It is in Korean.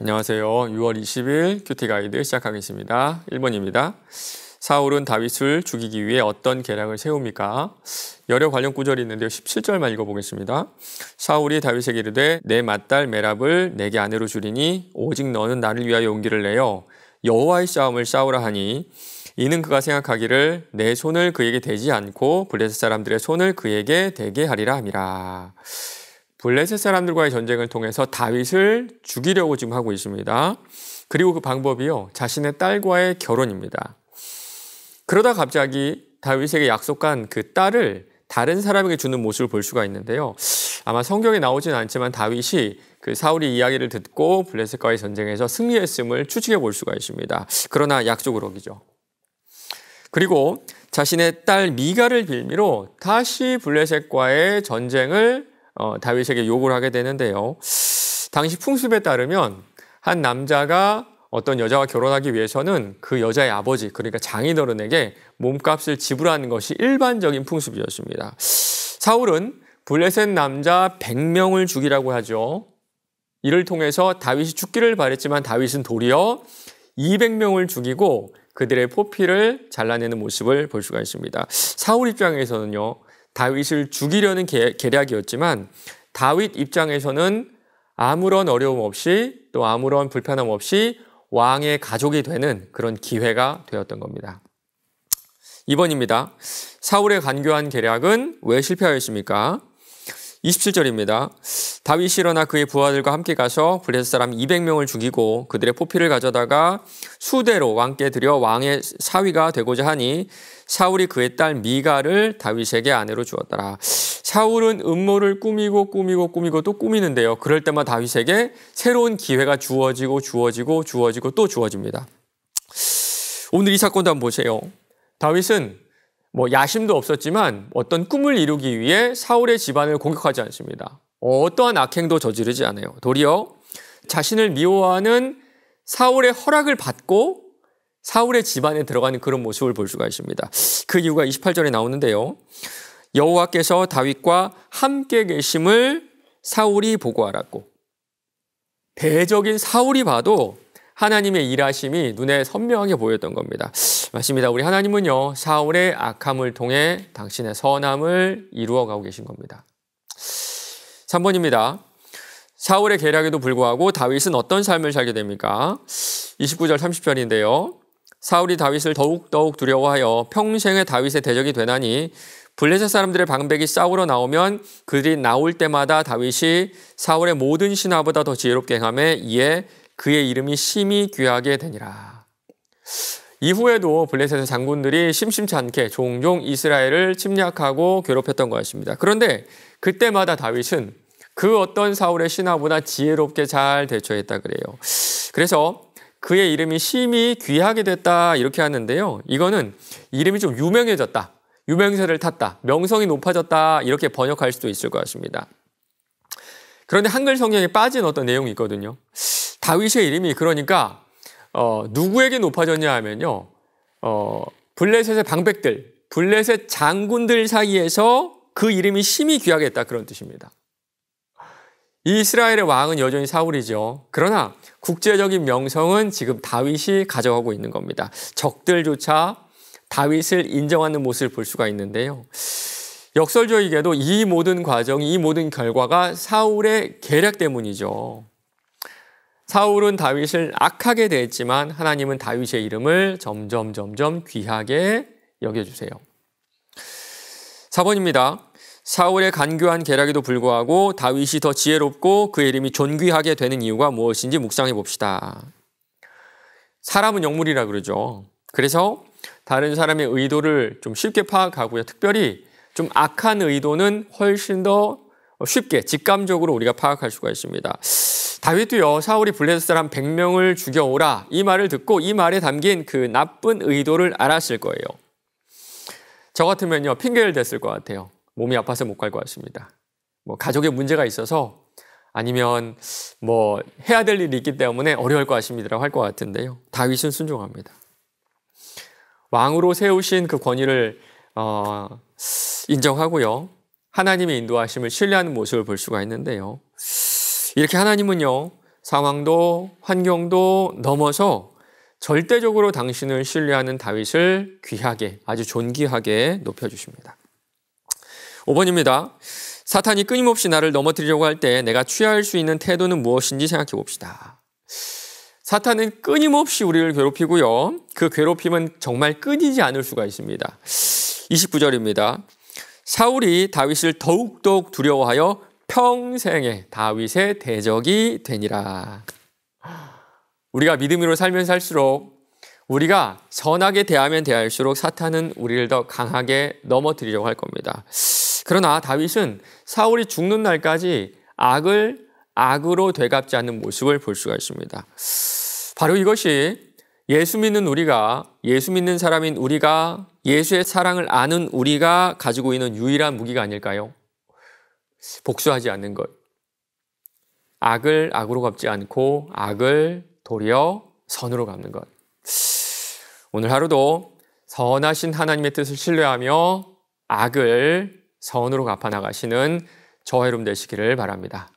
안녕하세요. 6월 20일 큐티 가이드 시작하겠습니다. 1번입니다. 사울은 다윗을 죽이기 위해 어떤 계략을 세웁니까? 여러 관련 구절이 있는데요. 17절만 읽어보겠습니다. 사울이 다윗에게 이르되 내 맏딸 메랍을 내게 아내로 주리니 오직 너는 나를 위하여 용기를 내어 여호와의 싸움을 싸우라 하니 이는 그가 생각하기를 내 손을 그에게 대지 않고 블레셋 사람들의 손을 그에게 대게 하리라 함이라. 블레셋 사람들과의 전쟁을 통해서 다윗을 죽이려고 지금 하고 있습니다. 그리고 그 방법이요, 자신의 딸과의 결혼입니다. 그러다 갑자기 다윗에게 약속한 그 딸을 다른 사람에게 주는 모습을 볼 수가 있는데요. 아마 성경에 나오진 않지만 다윗이 그 사울의 이야기를 듣고 블레셋과의 전쟁에서 승리했음을 추측해 볼 수가 있습니다. 그러나 약속을 어기죠. 그리고 자신의 딸 미갈을 빌미로 다시 블레셋과의 전쟁을 다윗에게 요구를 하게 되는데요. 당시 풍습에 따르면 한 남자가 어떤 여자와 결혼하기 위해서는 그 여자의 아버지, 그러니까 장인어른에게 몸값을 지불하는 것이 일반적인 풍습이었습니다. 사울은 블레셋 남자 100명을 죽이라고 하죠. 이를 통해서 다윗이 죽기를 바랬지만 다윗은 도리어 200명을 죽이고 그들의 포피를 잘라내는 모습을 볼 수가 있습니다. 사울 입장에서는요, 다윗을 죽이려는 계략이었지만 다윗 입장에서는 아무런 어려움 없이 또 아무런 불편함 없이 왕의 가족이 되는 그런 기회가 되었던 겁니다. 2번입니다. 사울의 간교한 계략은 왜 실패하였습니까? 27절입니다. 다윗이 일어나 그의 부하들과 함께 가서 블레셋 사람 200명을 죽이고 그들의 포피를 가져다가 수대로 왕께 드려 왕의 사위가 되고자 하니 사울이 그의 딸 미갈을 다윗에게 아내로 주었더라. 사울은 음모를 꾸미고 또 꾸미는데요. 그럴 때마다 다윗에게 새로운 기회가 주어지고 또 주어집니다. 오늘 이 사건도 한번 보세요. 다윗은 야심도 없었지만 어떤 꿈을 이루기 위해 사울의 집안을 공격하지 않습니다. 어떠한 악행도 저지르지 않아요. 도리어 자신을 미워하는 사울의 허락을 받고 사울의 집안에 들어가는 그런 모습을 볼 수가 있습니다. 그 이유가 28절에 나오는데요. 여호와께서 다윗과 함께 계심을 사울이 보고 알았고, 대적인 사울이 봐도 하나님의 일하심이 눈에 선명하게 보였던 겁니다. 맞습니다. 우리 하나님은요, 사울의 악함을 통해 당신의 선함을 이루어가고 계신 겁니다. 3번입니다. 사울의 계략에도 불구하고 다윗은 어떤 삶을 살게 됩니까? 29절 30절인데요. 사울이 다윗을 더욱 두려워하여 평생에 다윗의 대적이 되나니 블레셋 사람들의 방백이 싸우러 나오면 그들이 나올 때마다 다윗이 사울의 모든 신하보다 더 지혜롭게 행하며 이에 그의 이름이 심히 귀하게 되니라. 이후에도 블레셋의 장군들이 심심치 않게 종종 이스라엘을 침략하고 괴롭혔던 것 같습니다. 그런데 그때마다 다윗은 그 어떤 사울의 신하보다 지혜롭게 잘 대처했다 그래요. 그래서 그의 이름이 심히 귀하게 됐다 이렇게 하는데요. 이거는 이름이 좀 유명해졌다, 유명세를 탔다, 명성이 높아졌다 이렇게 번역할 수도 있을 것 같습니다. 그런데 한글 성경에 빠진 어떤 내용이 있거든요. 다윗의 이름이 그러니까 누구에게 높아졌냐 하면요, 블레셋의 방백들, 블레셋 장군들 사이에서 그 이름이 심히 귀하게 했다 그런 뜻입니다. 이스라엘의 왕은 여전히 사울이죠. 그러나 국제적인 명성은 지금 다윗이 가져가고 있는 겁니다. 적들조차 다윗을 인정하는 모습을 볼 수가 있는데요. 역설적이게도 이 모든 과정이, 이 모든 결과가 사울의 계략 때문이죠. 사울은 다윗을 악하게 대했지만 하나님은 다윗의 이름을 점점 귀하게 여겨주세요. 4번입니다. 사울의 간교한 계략에도 불구하고 다윗이 더 지혜롭고 그의 이름이 존귀하게 되는 이유가 무엇인지 묵상해 봅시다. 사람은 영물이라 그러죠. 그래서 다른 사람의 의도를 좀 쉽게 파악하고요. 특별히 좀 악한 의도는 훨씬 더 쉽게 직감적으로 우리가 파악할 수가 있습니다. 다윗도요, 사울이 블레셋 사람 100명을 죽여오라 이 말을 듣고 이 말에 담긴 그 나쁜 의도를 알았을 거예요. 저 같으면요, 핑계를 댔을 것 같아요. 몸이 아파서 못 갈 것 같습니다. 가족에 문제가 있어서 아니면 해야 될 일이 있기 때문에 어려울 것 같습니다라고 할 것 같은데요. 다윗은 순종합니다. 왕으로 세우신 그 권위를 인정하고요. 하나님의 인도하심을 신뢰하는 모습을 볼 수가 있는데요. 이렇게 하나님은요, 상황도 환경도 넘어서 절대적으로 당신을 신뢰하는 다윗을 귀하게, 아주 존귀하게 높여주십니다. 5번입니다. 사탄이 끊임없이 나를 넘어뜨리려고 할 때 내가 취할 수 있는 태도는 무엇인지 생각해 봅시다. 사탄은 끊임없이 우리를 괴롭히고요. 그 괴롭힘은 정말 끊이지 않을 수가 있습니다. 29절입니다. 사울이 다윗을 더욱더욱 두려워하여 평생에 다윗의 대적이 되니라. 우리가 믿음으로 살면 살수록, 우리가 선하게 대하면 대할수록 사탄은 우리를 더 강하게 넘어뜨리려고 할 겁니다. 그러나 다윗은 사울이 죽는 날까지 악을 악으로 되갚지 않는 모습을 볼 수가 있습니다. 바로 이것이 예수 믿는 우리가, 예수 믿는 사람인 우리가, 예수의 사랑을 아는 우리가 가지고 있는 유일한 무기가 아닐까요? 복수하지 않는 것. 악을 악으로 갚지 않고 악을 도리어 선으로 갚는 것. 오늘 하루도 선하신 하나님의 뜻을 신뢰하며 악을 선으로 갚아 나가시는 저와 여러분 되시기를 바랍니다.